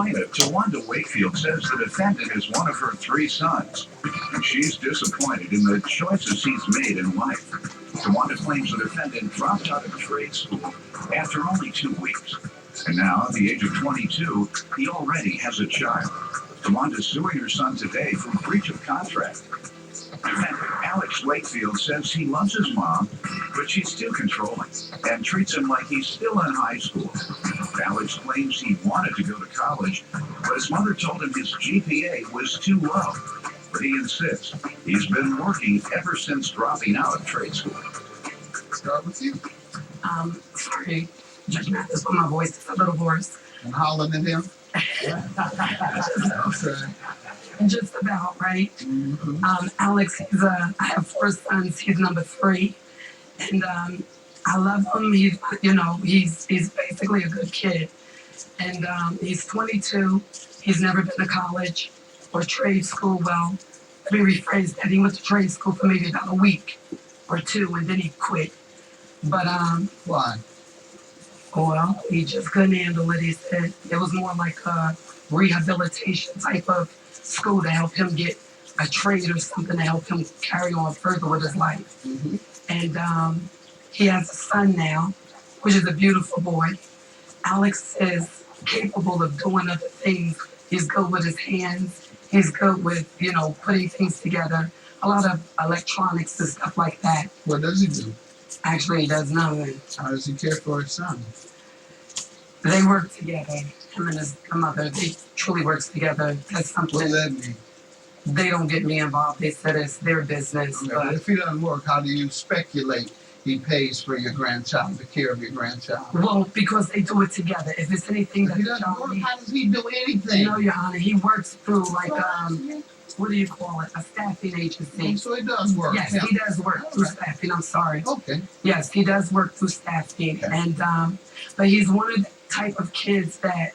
Plaintiff, Tawanda Wakefield, says the defendant is one of her 3 sons, and she's disappointed in the choices he's made in life. Tawanda claims the defendant dropped out of trade school after only 2 weeks. And now, at the age of 22, he already has a child. Tawanda's suing her son today for breach of contract. Defendant Alex Wakefield says he loves his mom, but she's still controlling and treats him like he's still in high school. Alex claims he wanted to go to college, but his mother told him his GPA was too low. But he insists he's been working ever since dropping out of trade school. Start with you. Sorry, Judge Mathis, but my voice is a little hoarse. And hollering at him. Just about, right? Mm-hmm. Alex, I have 4 sons. He's number 3. And I love him. He's basically a good kid. And he's 22. He's never been to college or trade school. Well, let me rephrase that. He went to trade school for maybe about a week or 2, and then he quit. But Why? well, he just couldn't handle it. He said it was more like a rehabilitation type of school to help him get a trade or something to help him carry on further with his life. Mm-hmm. And he has a son now, which is a beautiful boy. Alex is capable of doing other things. He's good with his hands. He's good with, putting things together. A lot of electronics and stuff like that. What does he do? Actually, he does nothing. How does he care for his son? They work together. Him and his mother, they truly work together. That's What something does that mean? they don't get me involved. They said it's their business. Okay, but But if he doesn't work, how do you speculate he pays for your grandchild, the care of your grandchild? well, because they do it together. If it's anything If that he the doesn't child work, needs, how does he do anything? no, Your Honor, he works through like what do you call it? A staffing agency. So he does work. Yes, Yeah. he does work through Alright. staffing. I'm sorry. Okay. Yes, he does work through staffing, Okay. and but he's one of the type of kids that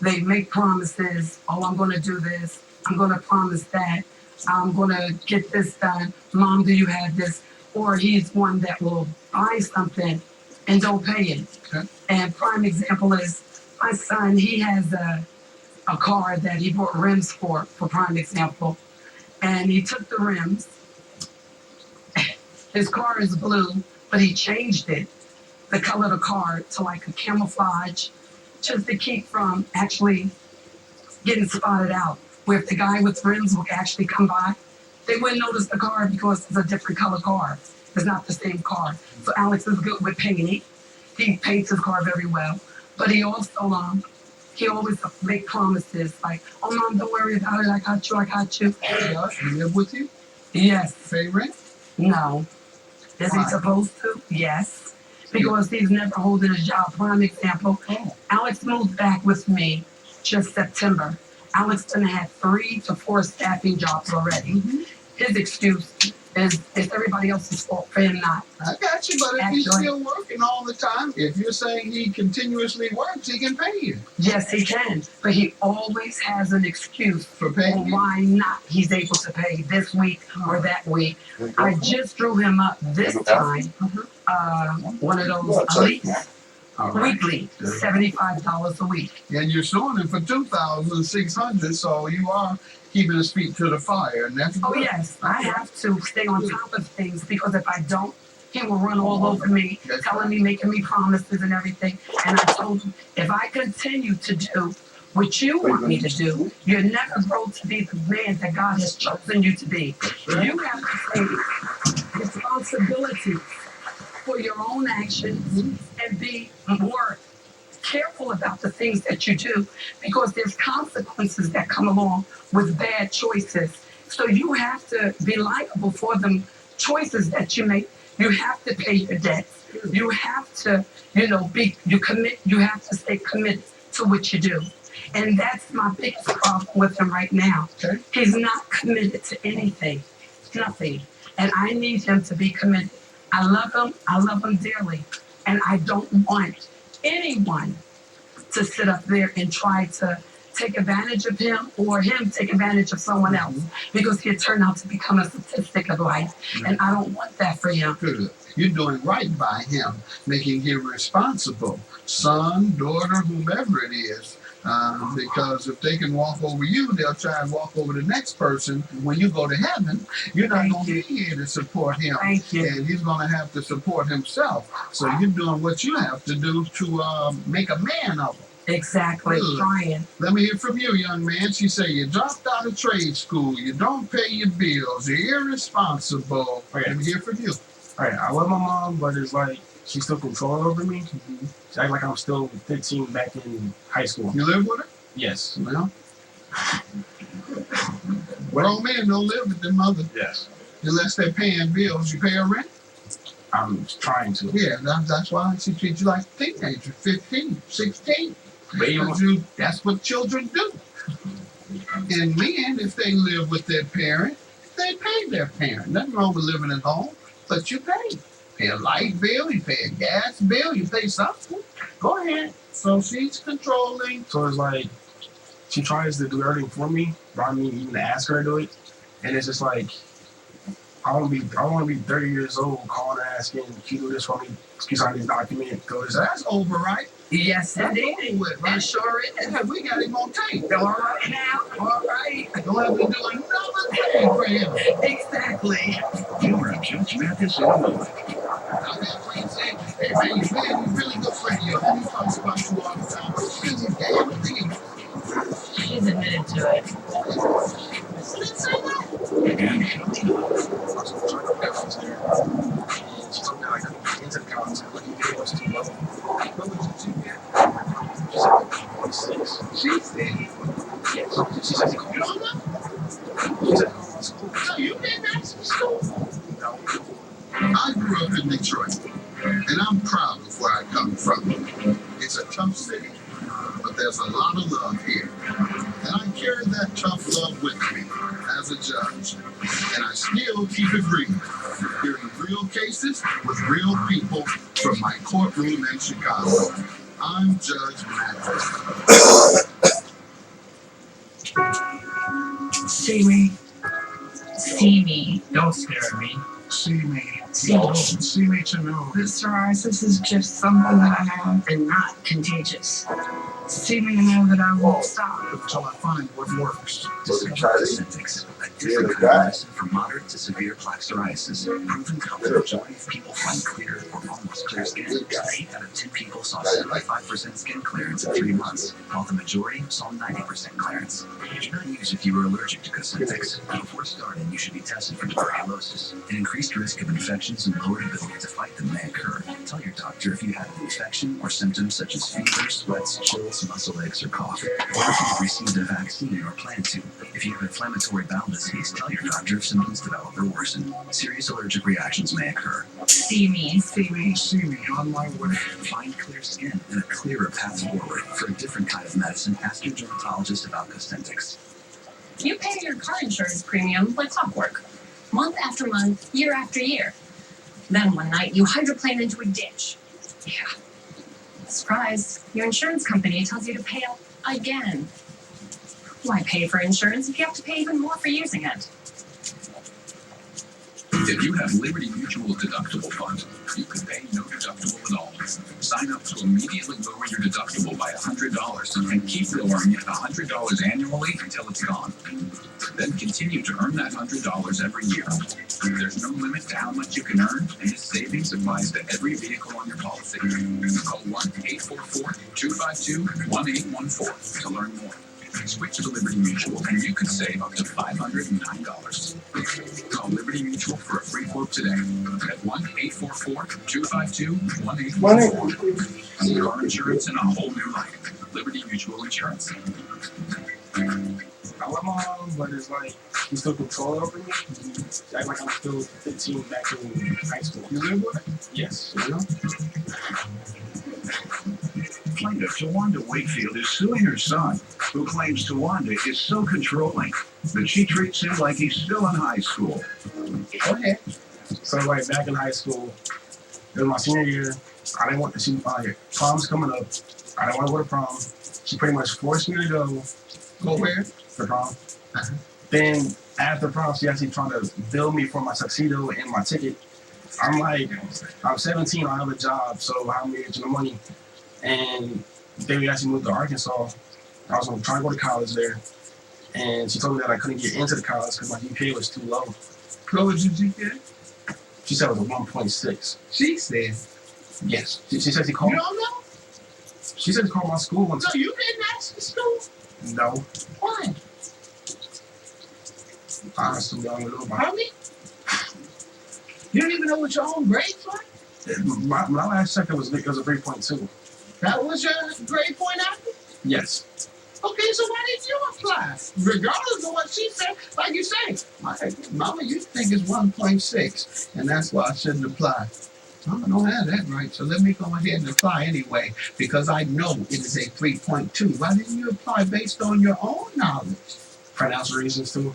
they make promises. Oh, I'm going to do this. I'm going to promise that. I'm going to get this done. Mom, do you have this? Or he's one that will buy something and don't pay it. Okay. And prime example is my son. He has a car that he bought rims for prime example, and he took the rims. His car is blue, but he changed it, the color of the car, to like a camouflage, just to keep from actually getting spotted out. Where if the guy with rims would actually come by, they wouldn't notice the car because it's a different color car. It's not the same car. So Alex is good with painting. He paints his car very well. But he also, he always make promises like, oh, Mom, don't worry about it. I got you. Yeah, he live with you? Yes. Pay rent? No. Is he Why? supposed to? Yes. Because he's never holding a job. Prime example, Oh. Alex moved back with me just September. Alex done had 3 to 4 staffing jobs already. Mm-hmm. His excuse is it's everybody else's fault for him not. I got you, but if he's Actually- still working all the time, if you're saying he continuously works, he can pay you Yes, he can, but he always has an excuse for paying on you. why not he's able to pay this week or that week. I just drew him up this time, one of those elites, All right. weekly, $75 a week. And you're suing him for $2,600, so you are keeping his feet to the fire, and that's Oh good. yes, I have to stay on top of things because if I don't, he will run all over me, That's telling me, making me promises and everything. And I told him, if I continue to do what you want me to do, you'll never grow to be the man that God has chosen you to be. You have to take responsibility for your own actions and be more careful about the things that you do because there's consequences that come along with bad choices. So you have to be liable for them choices that you make. You have to pay your debts. You have to, you have to stay committed to what you do. And that's my biggest problem with him right now. Okay. He's not committed to anything, nothing. And I need him to be committed. I love him dearly. And I don't want anyone to sit up there and try to take advantage of him or him take advantage of someone else because he'll turn out to become a statistic of life. And I don't want that for him. Good. You're doing right by him, making him responsible. Son, daughter, whomever it is, Because if they can walk over you, they'll try and walk over the next person. When you go to heaven, you're not going to be here to support him. Thank you. And he's going to have to support himself. So you're doing what you have to do to make a man of him. Exactly. Good. Trying. Let me hear from you, young man. She said you dropped out of trade school. You don't pay your bills. You're irresponsible. Okay. Let me hear from you. All right, I love my mom, but it's like she's still controlling over me. She act like I'm still 15 back in high school. You live with her? Yes. Well, grown men don't live with their mother Yes. unless they're paying bills. You pay her rent? I'm trying to. Yeah, that's why she treats you like a teenager, 15, 16. But even Because that's what children do. And men, if they live with their parent, they pay their parent. Nothing wrong with living at home, but you pay. Pay a light bill, you pay a gas bill, you pay something. Go ahead. So she's controlling. so it's like she tries to do everything for me, but I mean even to ask her to do it. And it's just like I want to be 30 years old calling her asking, can you do this for me? Can you sign this document? Go this. So that's over, right? Yes, That's indeed. over with, right? It sure is. Yeah, we got him on tape. All right now. All right. Don't have to do another thing for him. Exactly. Humor of Judge Mathis in a moment. I got friends saying, hey man, you really good friend. Your homie talks about you all the time. She's a damn thing. She's admitted to it. She didn't say that. And showing up. I was trying to reference there. And she told me I couldn't get into the college. Like you did was too low. What was you get? She said like 26. She said, Yes. She said you don't know? she said school. No, you didn't actually school. No. I grew up in Detroit, and I'm proud of where I come from. It's a tough city, but there's a lot of love here. And I carry that tough love with me as a judge. And I still keep it real, hearing real cases with real people from my courtroom in Chicago. I'm Judge Mathis. See me. See me. Don't scare me. See me. See me. See me to know. This psoriasis is just something that I have and not contagious. See me and know that I won't stop. Until I find what works. Discover Cosentyx, a different the kind guy. of medicine for moderate to severe plaque psoriasis. Proven to help the majority of people find clear or almost clear skin. 8 out of 10 people saw 75% skin clearance in 3 months, while the majority saw 90% clearance. You do not use if you are allergic to Cosentyx. Before starting, you should be tested for tuberculosis. An increased risk of infections and lowered ability to fight them may occur. Tell your doctor if you have an infection or symptoms such as fever, sweats, chills, muscle aches, or cough. Or if you've received a vaccine or plan to. If you have inflammatory bowel disease, tell your doctor if symptoms develop or worsen. Serious allergic reactions may occur. See me. See me on my way. Find clear skin and a clearer path forward. For a different kind of medicine, ask your dermatologist about Cosentyx. You pay your car insurance premium like clockwork, month after month, year after year. Then one night you hydroplane into a ditch. Yeah. Surprise, your insurance company tells you to pay again. Why pay for insurance if you have to pay even more for using it? If you have Liberty Mutual deductible fund, you can pay no deductible at all. Sign up to immediately lower your deductible by $100 and keep lowering it $100 annually until it's gone. Then continue to earn that $100 every year. There's no limit to how much you can earn, and this savings applies to every vehicle on your policy. Call 1-844-252-1814 to learn more. Switch to Liberty Mutual and you could save up to $509. Call Liberty Mutual for a free quote today at 1-844-252-1814. Car insurance in a whole new life. Liberty Mutual Insurance. I love my mom, but it's like she's still controlling over me. She act like I'm still 15 back in high school. You live with her? Yes. You know? Plaintiff Tawanda Wakefield is suing her son, who claims Tawanda is so controlling that she treats him like he's still in high school. Go ahead. So like back in high school, it was my senior year. I didn't want to see prom's coming up. I didn't want to go to prom. She pretty much forced me to go Go where? for prom. Then after prom, she actually trying to bill me for my tuxedo and my ticket. I'm like, I'm 17, I have a job, so how am I getting the money? And then we actually moved to Arkansas. I was trying to go to college there, and she told me that I couldn't get into the college because my GPA was too low. What was your GPA? She said it was a 1.6. She said. Yes. She said she called. You don't know? She said she called my school one So time. you didn't ask the school? No, Why? honestly, I don't even know about Pardon me? You don't even know what your own grades were? it. My last check it was a 3.2. That was your grade point after? Yes. Okay, so why didn't you apply? Regardless of what she said, like you say, Mama, you think it's 1.6, and that's why I shouldn't apply. Mama don't have that right, so let me go ahead and apply anyway, because I know it is a 3.2. Why didn't you apply based on your own knowledge? Financial reasons too.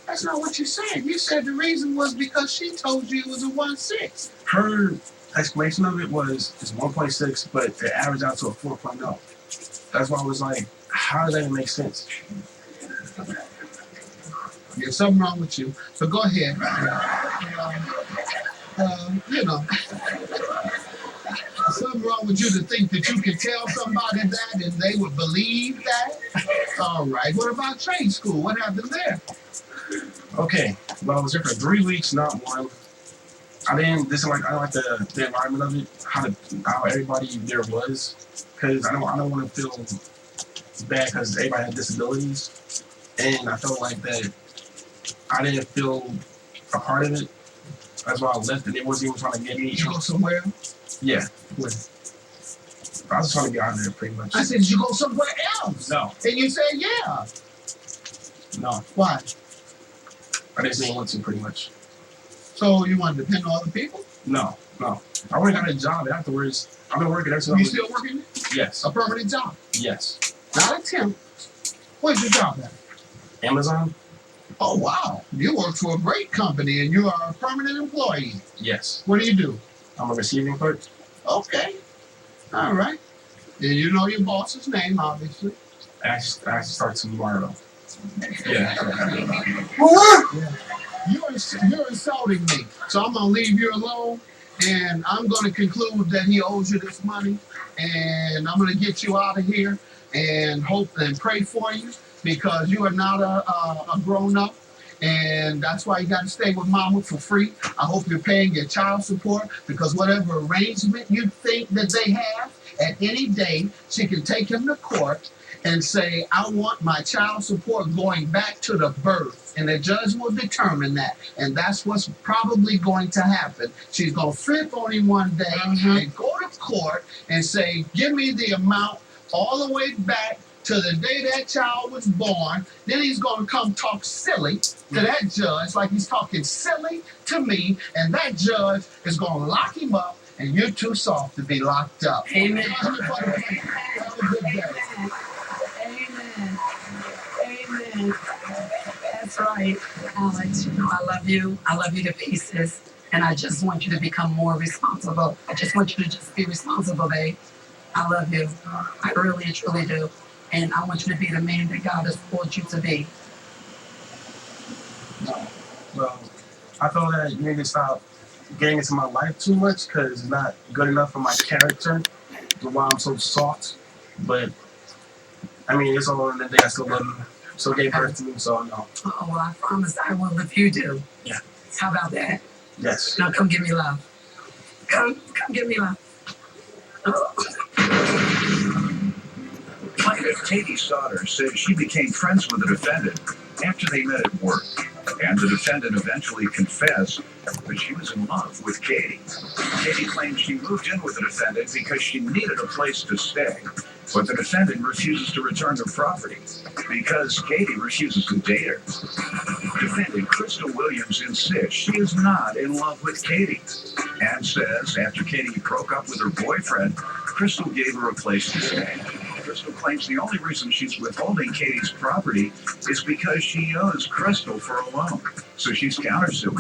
That's not what you said. You said the reason was because she told you it was a 1.6. Her explanation of it was it's 1.6, but it averaged out to a 4.0. That's why I was like, how does that even make sense? There's something wrong with you, but go ahead. You know, something wrong with you to think that you can tell somebody that and they would believe that? All right. What about trade school? What happened there? Okay, well, I was there for 3 weeks, not one. I didn't like the environment of it, how everybody there was, because I don't want to feel bad because everybody had disabilities, and I felt like that I didn't feel a part of it. That's why I left, and they wasn't even trying to get me. Did you go somewhere? Yeah, I was just trying to get out of there pretty much. I said, did you go somewhere else? No, And you said, yeah. no, Why? I didn't want to pretty much. So you want to depend on other people? No. I already got a job afterwards. I've been working ever since I You was. still working? Yes, A permanent job? yes. Not a temp. Where's your job at? Amazon? Oh, wow. You work for a great company and you are a permanent employee. Yes. What do you do? I'm a receiving clerk. Okay. All right. And you know your boss's name, obviously. I start tomorrow. Yeah. You're insulting me. So I'm going to leave you alone and I'm going to conclude that he owes you this money and I'm going to get you out of here and hope and pray for you because you are not a grown up. And that's why you got to stay with mama for free. I hope you're paying your child support because whatever arrangement you think that they have, at any day, she can take him to court and say, I want my child support going back to the birth. And the judge will determine that. And that's what's probably going to happen. She's going to flip on him one day and go to court and say, give me the amount all the way back to the day that child was born. Then he's going to come talk silly to that judge like he's talking silly to me. And that judge is going to lock him up and you're too soft to be locked up. Amen. Have a good day. Amen. Amen. That's right, Alex. You know, I love you. I love you to pieces. And I just want you to become more responsible. I just want you to just be responsible, babe. I love you. I really and truly do. And I want you to be the man that God has called you to be. No. Well, I felt that you need to stop getting into my life too much because it's not good enough for my character. Why I'm so soft. But I mean, it's all in the day. I still love you. Still gave birth to me, so no. Oh, well, I promise I will if you do. Yeah. How about that? Yes. Now come give me love. Come give me love. Plaintiff Katie Sauter says she became friends with the defendant after they met at work, and the defendant eventually confessed that she was in love with Katie. Katie claims she moved in with the defendant because she needed a place to stay, but the defendant refuses to return the property because Katie refuses to date her. Defendant Crystal Williams insists she is not in love with Katie and says after Katie broke up with her boyfriend, Crystal gave her a place to stay. Crystal claims the only reason she's withholding Katie's property is because she owes Crystal for a loan, so she's countersuing.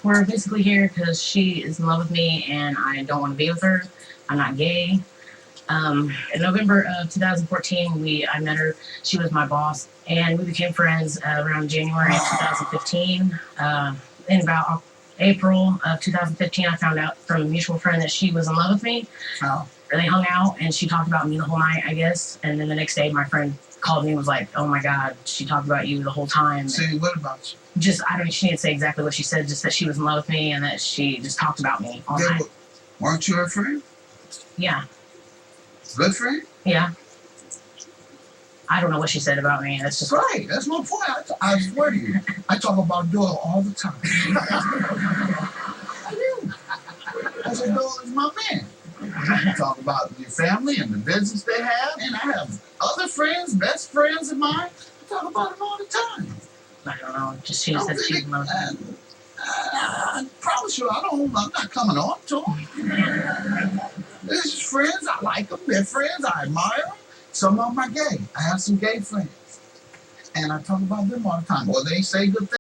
We're basically here because she is in love with me and I don't want to be with her. I'm not gay. In November of 2014, I met her. She was my boss, and we became friends around January of 2015. In about April of 2015, I found out from a mutual friend that she was in love with me. Oh. they hung out and she talked about me the whole night, I guess. And then the next day, my friend called me and was like, "Oh my God, she talked about you the whole time." Say what about you? Just, I don't, she didn't say exactly what she said, just that she was in love with me and that she just talked about me all They night. weren't you her friend? Yeah, Good friend? yeah. I don't know what she said about me. It's just, Right. That's my point. I swear to you, I talk about Doyle all the time. I do. I said Doyle is my man. I talk about your family and the business they have, and I have other friends, best friends of mine. I talk about them all the time. I don't know. Just she just said she was in love with me. I promise you, I'm not coming on to them. They're just friends. I like them. They're friends. I admire them. Some of them are gay. I have some gay friends. And I talk about them all the time. Or they say good things.